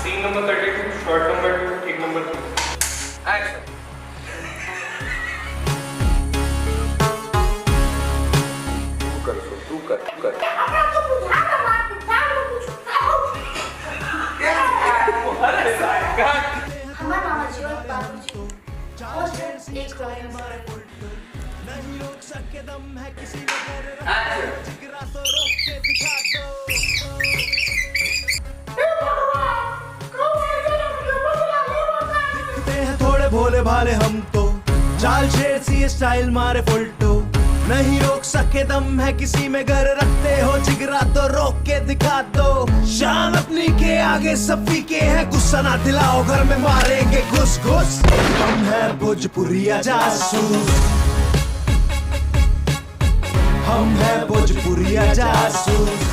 Scene number 32, shot number 2, take number 3। Action. तू कर। हमारा मामा जी और बाबूजी एक थोड़े भोले भाले हम तो चाल शेर सी स्टाइल मारे फुलटो नहीं रोक सके दम है किसी में घर रखते हो जिगरा तो रोक के दिखा दो शान अपनी के आगे सब फीके हैं गुस्सा ना दिलाओ घर में मारेंगे घुस घुस हम है भोजपुरिया जासूस हम है भोजपुरिया जासूस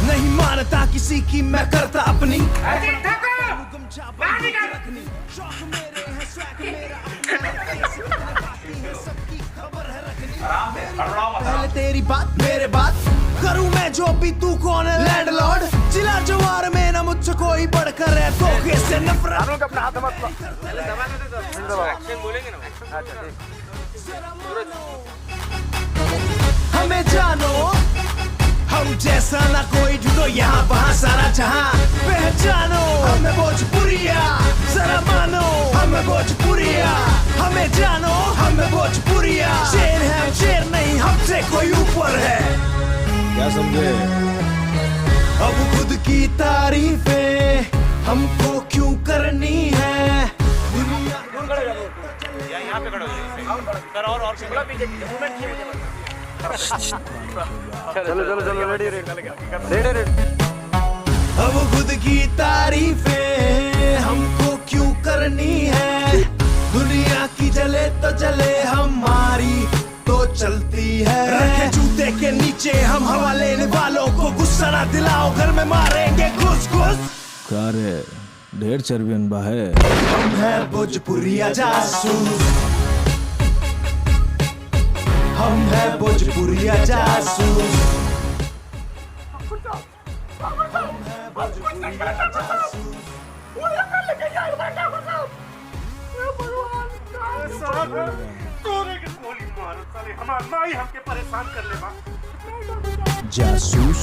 नहीं मानता किसी की मैं करता अपनी पहले तेरी बात मेरे बात करूं मैं जो भी तू कौन है लैंडलॉर्ड जिला जवार में ना मुझसे कोई बढ़कर है तो कैसे नफरत अपना हाथ मत बोलेंगे ना। हमें जानो हम जैसा ना कोई ढूंढो यहाँ वहाँ सारा जहाँ पहचानो हमें भोजपुरिया जरा मानो हमें भोजपुरिया हमें जानो हमें भोजपुरिया शेर है हम शेर नहीं हमसे कोई ऊपर है क्या समझे? अब खुद की तारीफें हमको क्यों करनी है दुनिया यहाँ पे खड़े हो जाइए सर और शिमला पीछे चलो रेडी। अब खुद की तारीफें हमको क्यों करनी है दुनिया की जले तो जले हमारी तो चलती है रखे जूते के नीचे हम हवा लेने वालों को गुस्सा ना दिलाओ घर में मारेंगे घुस घुस क्या रे ढेर चर्बियन बा है। हम है भोजपुरिया जासूस हम है भोजपुरिया जासूस हमार माई हमके परेशान कर ले बा। जासूस